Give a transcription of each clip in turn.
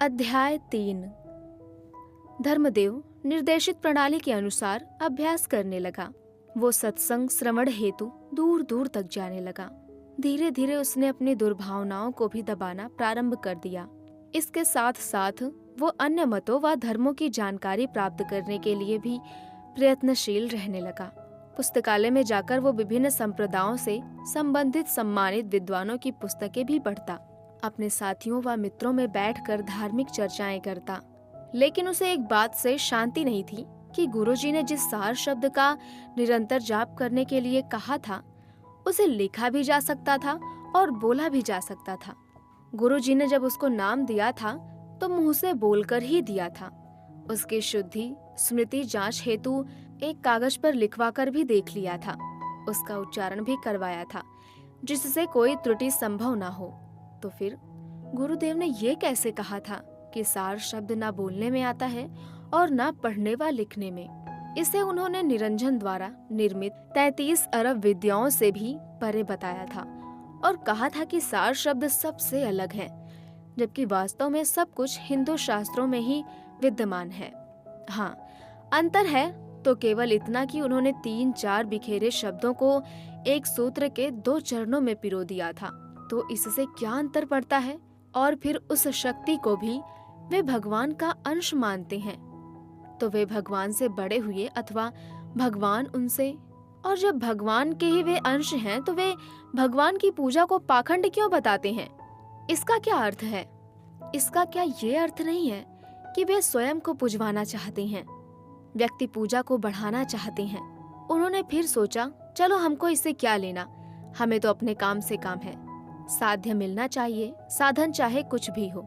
अध्याय 3। धर्मदेव निर्देशित प्रणाली के अनुसार अभ्यास करने लगा। वो सत्संग श्रवण हेतु दूर दूर तक जाने लगा। धीरे धीरे उसने अपनी दुर्भावनाओं को भी दबाना प्रारंभ कर दिया। इसके साथ साथ वो अन्य मतों व धर्मों की जानकारी प्राप्त करने के लिए भी प्रयत्नशील रहने लगा। पुस्तकालय में जाकर वो विभिन्न संप्रदायों से संबंधित सम्मानित विद्वानों की पुस्तकें भी पढ़ता। अपने साथियों व मित्रों में बैठकर धार्मिक चर्चाएं करता। लेकिन उसे एक बात से शांति नहीं थी कि गुरुजी ने जिस सार शब्द का निरंतर जाप करने के लिए कहा था, उसे लिखा भी जा सकता था और बोला भी जा सकता था। गुरुजी ने जब उसको नाम दिया था तो मुंह से बोलकर ही दिया था। उसकी शुद्धि स्मृति जांच हेतु एक कागज पर लिखवा कर भी देख लिया था। उसका उच्चारण भी करवाया था, जिससे कोई त्रुटि संभव ना हो। तो फिर गुरुदेव ने ये कैसे कहा था कि सार शब्द ना बोलने में आता है और ना पढ़ने व लिखने में। इसे उन्होंने निरंजन द्वारा निर्मित 33 अरब विद्याओं से भी परे बताया था और कहा था कि सार शब्द सबसे अलग है, जबकि वास्तव में सब कुछ हिंदू शास्त्रों में ही विद्यमान है। हाँ, अंतर है तो केवल इतना कि उन्होंने 3-4 बिखेरे शब्दों को एक सूत्र के 2 चरणों में पिरो दिया था। तो इससे क्या अंतर पड़ता है? और फिर उस शक्ति को भी वे भगवान का अंश मानते हैं, तो वे भगवान से बड़े हुए अथवा भगवान उनसे। और जब भगवान के ही वे अंश हैं तो वे भगवान की पूजा को पाखंड क्यों बताते हैं? इसका क्या अर्थ है? इसका क्या ये अर्थ नहीं है कि वे स्वयं को पुजवाना चाहते हैं, व्यक्ति पूजा को बढ़ाना चाहते हैं? उन्होंने फिर सोचा, चलो हमको इससे क्या लेना, हमें तो अपने काम से काम है, साध्य मिलना चाहिए, साधन चाहे कुछ भी हो।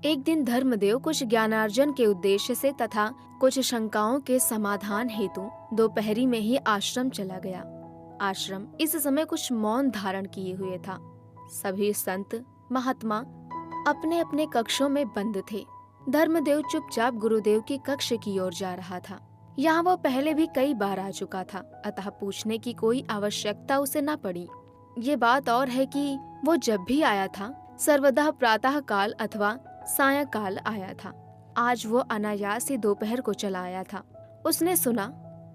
एक दिन धर्मदेव कुछ ज्ञानार्जन के उद्देश्य से तथा कुछ शंकाओं के समाधान हेतु दोपहरी में ही आश्रम चला गया। आश्रम इस समय कुछ मौन धारण किए हुए था। सभी संत महात्मा अपने अपने कक्षों में बंद थे। धर्मदेव चुपचाप गुरुदेव की कक्ष की ओर जा रहा था। यहाँ वो पहले भी कई बार आ चुका था, अतः पूछने की कोई आवश्यकता उसे न पड़ी। ये बात और है कि वो जब भी आया था सर्वदा प्रातः काल अथवा सायंकाल आया था। आज वो अनायास ही दोपहर को चला आया था। उसने सुना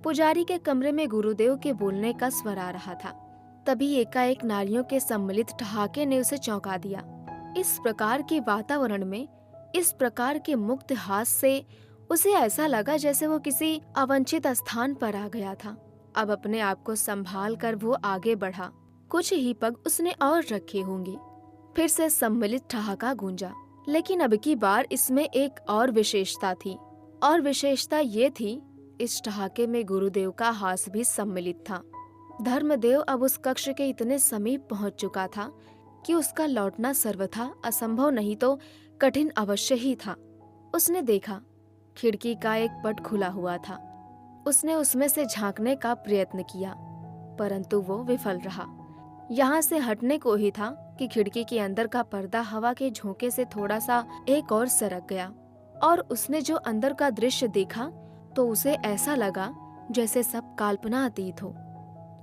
पुजारी के कमरे में गुरुदेव के बोलने का स्वर आ रहा था। तभी एकाएक नारियों के सम्मिलित ठहाके ने उसे चौंका दिया। इस प्रकार के वातावरण में, इस प्रकार के मुक्त हास से उसे ऐसा लगा जैसे वो किसी अवंचित स्थान पर आ गया था। अब अपने आप को संभाल कर वो आगे बढ़ा। कुछ ही पग उसने और रखे होंगे। फिर से सम्मिलित ठहाका गूंजा, लेकिन अब की बार इसमें एक और विशेषता थी। और विशेषता ये थी, इस ठहाके में गुरुदेव का हास भी सम्मिलित था। धर्मदेव अब उस कक्ष के इतने समीप पहुंच चुका था कि उसका लौटना सर्वथा असंभव नहीं तो कठिन अवश्य ही था। उसने देखा खिड़की का एक पट खुला हुआ था। उसने उसमें से झांकने का प्रयत्न किया, परंतु वो विफल रहा। यहाँ से हटने को ही था कि खिड़की के अंदर का पर्दा हवा के झोंके से थोड़ा सा एक और सरक गया और उसने जो अंदर का दृश्य देखा तो उसे ऐसा लगा जैसे सब काल्पना अतीत हो।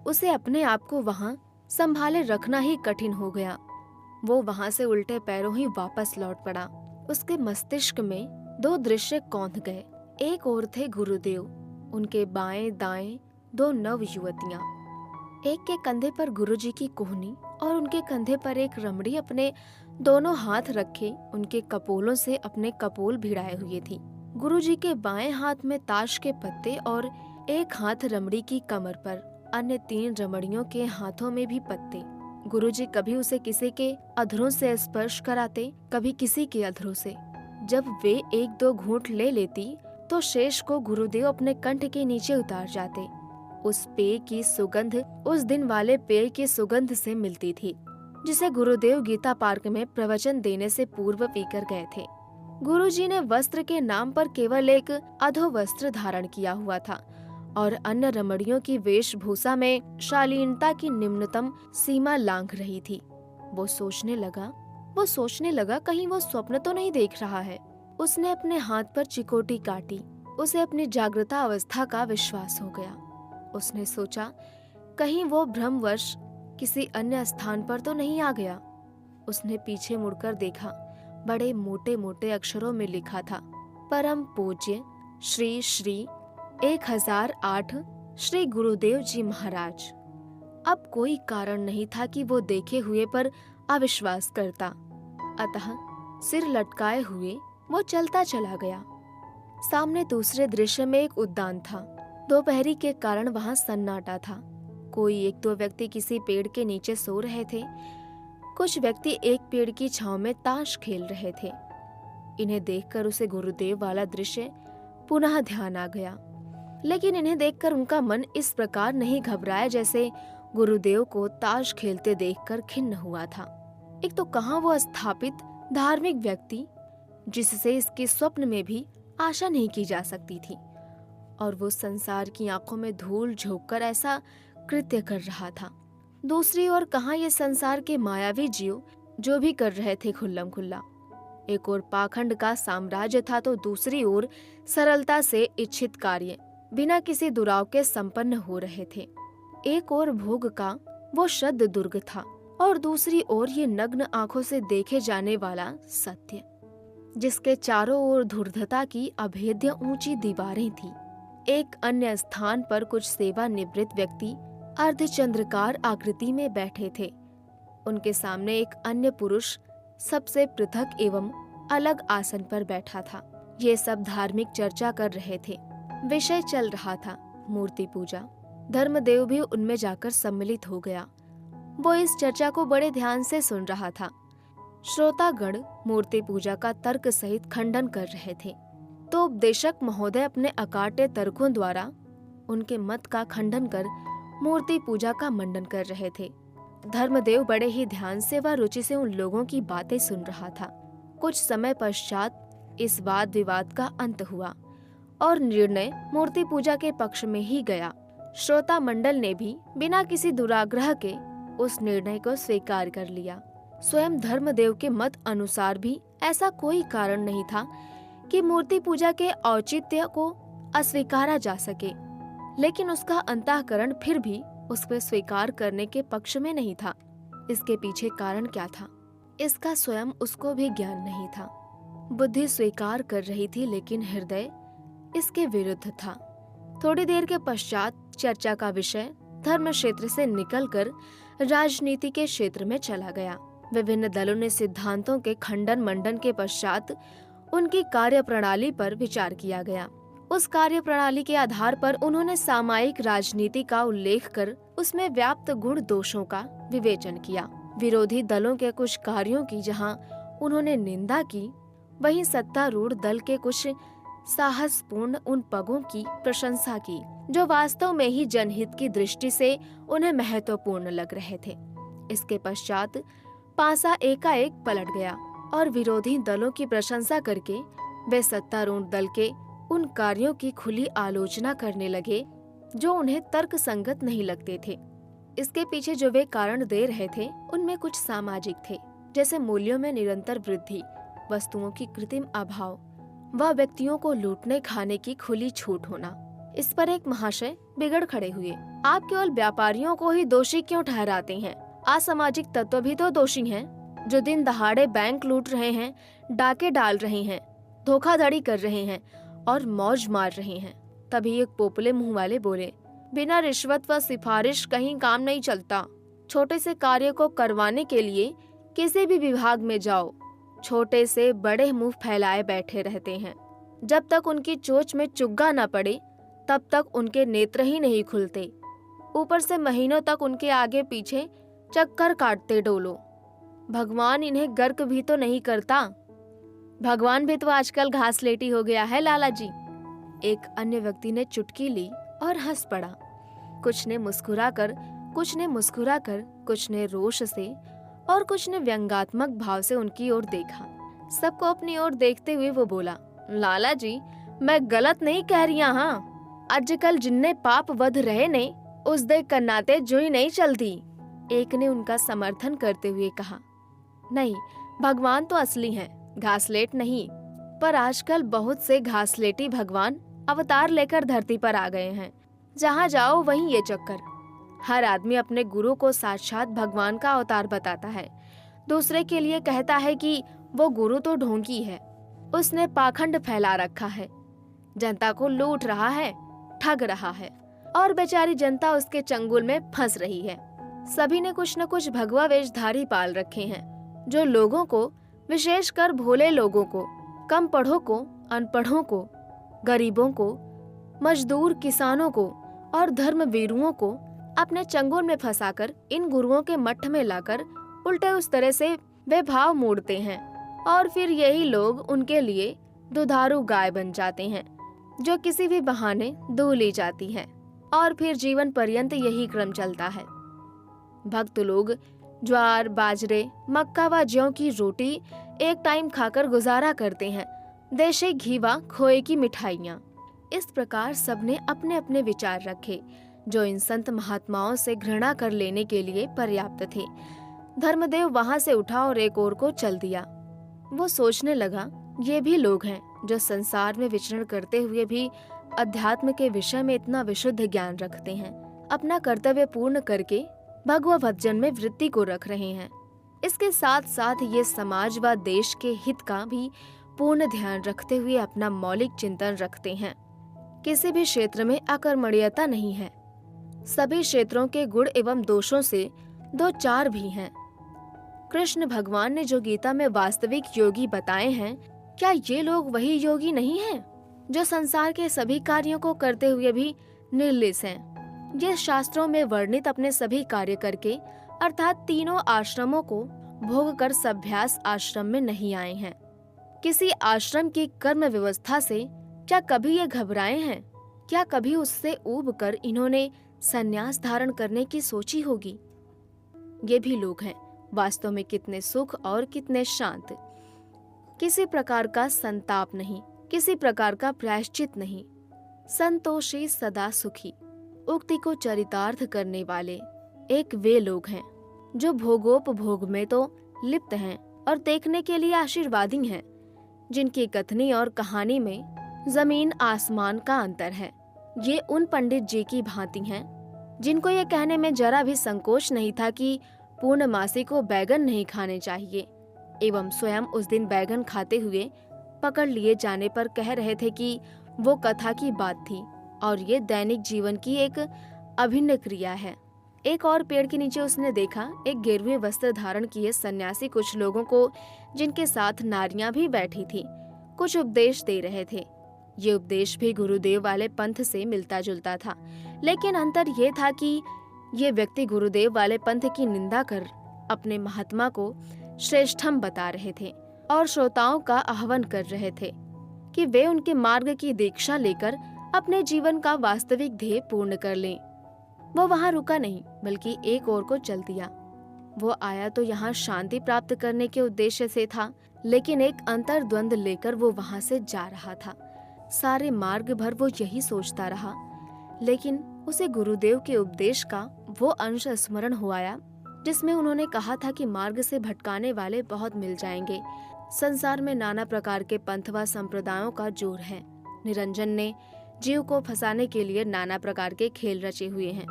उसे अपने आप को वहाँ संभाले रखना ही कठिन हो गया। वो वहाँ से उल्टे पैरों ही वापस लौट पड़ा। उसके मस्तिष्क में 2 दृश्य कौंध गए। एक ओर थे गुरुदेव, उनके बाएं दाएं 2 नव युवतियां। एक के कंधे पर गुरुजी की कोहनी और उनके कंधे पर एक रमणी अपने दोनों हाथ रखे उनके कपोलों से अपने कपोल भिड़ाए हुए थी। गुरुजी के बाएं हाथ में ताश के पत्ते और एक हाथ रमणी की कमर पर, अन्य 3 रमणियों के हाथों में भी पत्ते। गुरुजी कभी उसे किसी के अधरों से स्पर्श कराते, कभी किसी के अधरों से। जब वे 1-2 घूंट ले लेती तो शेष को गुरुदेव अपने कंठ के नीचे उतार जाते। उस पेय की सुगंध उस दिन वाले पेय की सुगंध से मिलती थी, जिसे गुरुदेव गीता पार्क में प्रवचन देने से पूर्व पीकर गए थे। गुरुजी ने वस्त्र के नाम पर केवल एक अधो वस्त्र धारण किया हुआ था और अन्य रमणियों की वेशभूषा में शालीनता की निम्नतम सीमा लांघ रही थी। वो सोचने लगा कहीं वो स्वप्न तो नहीं देख रहा है। उसने अपने हाथ पर चिकोटी काटी। उसे अपनी जागृता अवस्था का विश्वास हो गया। उसने सोचा कहीं वो भ्रमवश किसी अन्य स्थान पर तो नहीं आ गया। उसने पीछे मुड़कर देखा। बड़े मोटे मोटे अक्षरों में लिखा था, परम पूज्य श्री श्री 1008 श्री गुरुदेव जी महाराज। अब कोई कारण नहीं था कि वो देखे हुए पर अविश्वास करता, अतः सिर लटकाए हुए वो चलता चला गया। सामने दूसरे दृश्य में एक उद्यान था। दोपहरी के कारण वहां सन्नाटा था। कोई एक दो व्यक्ति किसी पेड़ के नीचे सो रहे थे, कुछ व्यक्ति एक पेड़ की छांव में ताश खेल रहे थे। इन्हें देखकर उसे गुरुदेव वाला दृश्य पुनः ध्यान आ गया, लेकिन इन्हें देखकर उनका मन इस प्रकार नहीं घबराया जैसे गुरुदेव को ताश खेलते देखकर खिन्न हुआ था। एक तो कहाँ वो स्थापित धार्मिक व्यक्ति जिससे इसके स्वप्न में भी आशा नहीं की जा सकती थी, और वो संसार की आंखों में धूल झोंककर ऐसा कृत्य कर रहा था। दूसरी ओर कहाँ ये संसार के मायावी जीव जो भी कर रहे थे खुल्लम खुल्ला। एक ओर पाखंड का साम्राज्य था तो दूसरी ओर सरलता से इच्छित कार्य बिना किसी दुराव के संपन्न हो रहे थे। एक ओर भोग का वो शब्द दुर्ग था और दूसरी ओर ये नग्न आंखों से देखे जाने वाला सत्य, जिसके चारों ओर धूर्तता की अभेद्य ऊंची दीवारें थी। एक अन्य स्थान पर कुछ सेवानिवृत्त व्यक्ति अर्धचंद्रकार आकृति में बैठे थे। उनके सामने एक अन्य पुरुष सबसे पृथक एवं अलग आसन पर बैठा था। ये सब धार्मिक चर्चा कर रहे थे। विषय चल रहा था मूर्ति पूजा। धर्मदेव भी उनमें जाकर सम्मिलित हो गया। वो इस चर्चा को बड़े ध्यान से सुन रहा था। श्रोतागण मूर्ति पूजा का तर्क सहित खंडन कर रहे थे, तो उपदेशक महोदय अपने अकाट्य तर्कों द्वारा उनके मत का खंडन कर मूर्ति पूजा का मंडन कर रहे थे। धर्मदेव बड़े ही ध्यान से व रुचि से उन लोगों की बातें सुन रहा था। कुछ समय पश्चात इस वाद विवाद का अंत हुआ और निर्णय मूर्ति पूजा के पक्ष में ही गया। श्रोता मंडल ने भी बिना किसी दुराग्रह के उस निर्णय को स्वीकार कर लिया। स्वयं धर्मदेव के मत अनुसार भी ऐसा कोई कारण नहीं था कि मूर्ति पूजा के औचित्य को अस्वीकारा जा सके, लेकिन उसका अंतःकरण फिर भी उसको स्वीकार करने के पक्ष में नहीं था। इसके पीछे कारण क्या था, इसका स्वयं उसको भी ज्ञान नहीं था। बुद्धि स्वीकार कर रही थी, लेकिन हृदय इसके विरुद्ध था। थोड़ी देर के पश्चात चर्चा का विषय धर्म क्षेत्र से निकलकर राजनीति के क्षेत्र में चला गया। विभिन्न दलों ने सिद्धांतों के खंडन मंडन के पश्चात उनकी कार्यप्रणाली पर विचार किया गया। उस कार्यप्रणाली के आधार पर उन्होंने सामायिक राजनीति का उल्लेख कर उसमें व्याप्त गुण दोषों का विवेचन किया। विरोधी दलों के कुछ कार्यों की जहां उन्होंने निंदा की, वहीं सत्तारूढ़ दल के कुछ साहसपूर्ण उन पगों की प्रशंसा की जो वास्तव में ही जनहित की दृष्टि से उन्हें महत्वपूर्ण लग रहे थे। इसके पश्चात पासा एकाएक पलट गया और विरोधी दलों की प्रशंसा करके वे सत्तारूढ़ दल के उन कार्यों की खुली आलोचना करने लगे जो उन्हें तर्क संगत नहीं लगते थे। इसके पीछे जो वे कारण दे रहे थे उनमें कुछ सामाजिक थे, जैसे मूल्यों में निरंतर वृद्धि, वस्तुओं की कृत्रिम अभाव व व्यक्तियों को लूटने खाने की खुली छूट होना। इस पर एक महाशय बिगड़ खड़े हुए। आप केवल व्यापारियों को ही दोषी क्यों ठहराते हैं? असामाजिक तत्व भी तो दोषी हैं, जो दिन दहाड़े बैंक लूट रहे हैं, डाके डाल रहे हैं, धोखाधड़ी कर रहे हैं और मौज मार रहे हैं। तभी एक पोपले मुंह वाले बोले, बिना रिश्वत व सिफारिश कहीं काम नहीं चलता। छोटे से कार्य को करवाने के लिए किसी भी विभाग में जाओ, छोटे से बड़े मुंह फैलाए बैठे रहते हैं। जब तक उनकी चोंच में चुग्गा न पड़े तब तक उनके नेत्र ही नहीं खुलते। ऊपर से महीनों तक उनके आगे पीछे चक्कर काटते डोलो। भगवान इन्हें गर्क भी तो नहीं करता। भगवान भी तो आजकल घासलेटी हो गया है लाला जी। एक अन्य व्यक्ति ने चुटकी ली और हंस पड़ा। कुछ ने मुस्कुराकर, कुछ ने रोष से और कुछ ने व्यंग्यात्मक भाव से उनकी ओर देखा। सबको अपनी ओर देखते हुए वो बोला, लाला जी मैं गलत नहीं कह रही। हाँ, आजकल जिन्ने पाप वध रहे ने उस दे कन्नाते जो ही नहीं चलती। एक ने उनका समर्थन करते हुए कहा, नहीं, भगवान तो असली हैं, घासलेट नहीं। पर आजकल बहुत से घासलेटी भगवान अवतार लेकर धरती पर आ गए हैं। जहाँ जाओ वहीं ये चक्कर। हर आदमी अपने गुरु को साक्षात भगवान का अवतार बताता है, दूसरे के लिए कहता है कि वो गुरु तो ढोंगी है, उसने पाखंड फैला रखा है, जनता को लूट रहा है, ठग रहा है और बेचारी जनता उसके चंगुल में फंस रही है। सभी ने कुछ न कुछ भगवा वेशधारी पाल रखे हैं, जो लोगों को, विशेषकर भोले लोगों को, कम पढ़ों को, अनपढ़ों को, गरीबों को, मजदूर किसानों को और धर्मवीरुओं को अपने चंगुल में फंसाकर इन गुरुओं के मठ में लाकर उल्टे उस तरह से वे भाव मोड़ते हैं और फिर यही लोग उनके लिए दुधारू गाय बन जाते हैं, जो किसी भी बहाने दूह ली जाती है और फिर जीवन पर्यंत यही क्रम चलता है। भक्त लोग ज्वार, बाजरे, मक्का व जौ की रोटी एक टाइम खाकर गुजारा करते हैं, देशी घी व खोए की मिठाइयाँ। इस प्रकार सबने अपने अपने विचार रखे, जो इन संत महात्माओं से घृणा कर लेने के लिए पर्याप्त थे। धर्मदेव वहां से उठा और एक ओर को चल दिया। वो सोचने लगा, ये भी लोग हैं जो संसार में विचरण करते हुए भी अध्यात्म के विषय में इतना विशुद्ध ज्ञान रखते हैं, अपना कर्तव्य पूर्ण करके भगवत भजन में वृत्ति को रख रहे हैं। इसके साथ साथ ये समाज व देश के हित का भी पूर्ण ध्यान रखते हुए अपना मौलिक चिंतन रखते हैं। किसी भी क्षेत्र में अकर्मण्यता नहीं है। सभी क्षेत्रों के गुण एवं दोषों से दो चार भी हैं। कृष्ण भगवान ने जो गीता में वास्तविक योगी बताए हैं, क्या ये लोग वही योगी नहीं हैं जो संसार के सभी कार्यों को करते हुए भी निर्लेस हैं? ये शास्त्रों में वर्णित अपने सभी कार्य करके अर्थात तीनों आश्रमों को भोग कर सभ्यास आश्रम में नहीं आए हैं। किसी आश्रम की कर्म व्यवस्था से क्या कभी ये घबराए हैं? क्या कभी उससे ऊब कर इन्होंने संन्यास धारण करने की सोची होगी? ये भी लोग हैं, वास्तव में कितने सुख और कितने शांत। किसी प्रकार का संताप नहीं, किसी प्रकार का प्रायश्चित नहीं, संतोषी सदा सुखी, उक्ति को चरितार्थ करने वाले एक वे लोग हैं जो भोगोपभोग में तो लिप्त हैं और देखने के लिए आशीर्वादी हैं, जिनकी कथनी और कहानी में जमीन आसमान का अंतर है। ये उन पंडित जी की भांति हैं जिनको ये कहने में जरा भी संकोच नहीं था कि पूर्णमासी को बैगन नहीं खाने चाहिए, एवं स्वयं उस दिन बैगन खाते हुए पकड़ लिए जाने पर कह रहे थे कि वो कथा की बात थी और ये दैनिक जीवन की एक अभिन्न क्रिया है। एक और पेड़ के नीचे उसने देखा एक गेरुए वस्त्र धारण किए सन्यासी कुछ लोगों को, जिनके साथ नारियां भी बैठी थी, कुछ उपदेश दे रहे थे। ये उपदेश भी गुरुदेव वाले पंथ से मिलता जुलता था, लेकिन अंतर ये था कि ये व्यक्ति गुरुदेव वाले पंथ की निंदा कर अपने महात्मा को श्रेष्ठम बता रहे थे और श्रोताओं का आह्वान कर रहे थे कि वे उनके मार्ग की दीक्षा लेकर अपने जीवन का वास्तविक ध्येय पूर्ण कर लें। वो वहां रुका नहीं, बल्कि एक ओर को चल दिया। वो आया तो यहाँ शांति प्राप्त करने के उद्देश्य से था, लेकिन एक अंतर्द्वंद लेकर वो वहां से जा रहा था। सारे मार्ग भर वो यही सोचता रहा, लेकिन उसे गुरुदेव के उपदेश का वो अंश स्मरण हो आया जिसमें उन्होंने कहा था कि मार्ग से भटकाने वाले बहुत मिल जाएंगे। संसार में नाना प्रकार के पंथ व संप्रदायों का जोर है। निरंजन ने जीव को फंसाने के लिए नाना प्रकार के खेल रचे हुए हैं।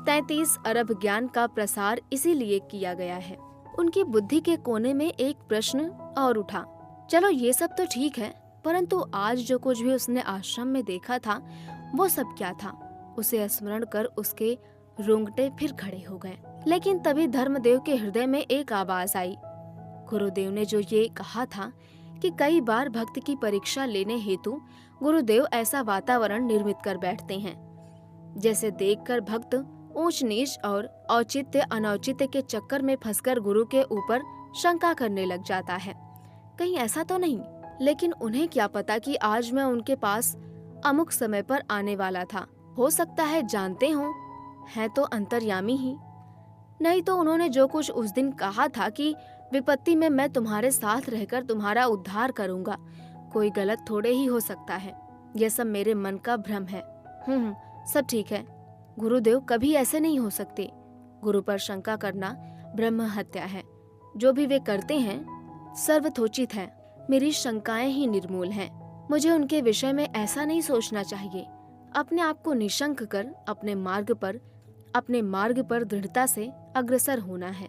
33 अरब ज्ञान का प्रसार इसीलिए किया गया है। उनकी बुद्धि के कोने में एक प्रश्न और उठा, चलो ये सब तो ठीक है, परंतु आज जो कुछ भी उसने आश्रम में देखा था वो सब क्या था? उसे स्मरण कर उसके रोंगटे फिर खड़े हो गए। लेकिन तभी धर्मदेव के हृदय में एक आवाज आई। गुरुदेव ने जो ये कहा था कि कई बार भक्त की परीक्षा लेने हेतु गुरुदेव ऐसा वातावरण निर्मित कर बैठते हैं जैसे देखकर भक्त ऊंच नीच और औचित्य अनौचित्य के चक्कर में फंसकर गुरु के ऊपर शंका करने लग जाता है। कहीं ऐसा तो नहीं? लेकिन उन्हें क्या पता कि आज मैं उनके पास अमुक समय पर आने वाला था। हो सकता है जानते हों, है तो अंतर्यामी ही। नहीं तो उन्होंने जो कुछ उस दिन कहा था कि विपत्ति में मैं तुम्हारे साथ रहकर तुम्हारा उद्धार करूंगा, कोई गलत थोड़े ही हो सकता है। यह सब मेरे मन का भ्रम है। सब ठीक है। गुरुदेव कभी ऐसे नहीं हो सकते। गुरु पर शंका करना ब्रह्म हत्या है। जो भी वे करते हैं सर्वथोचित है। मेरी शंकाएं ही निर्मूल हैं। मुझे उनके विषय में ऐसा नहीं सोचना चाहिए। अपने आप को निशंक कर अपने मार्ग पर दृढ़ता से अग्रसर होना है।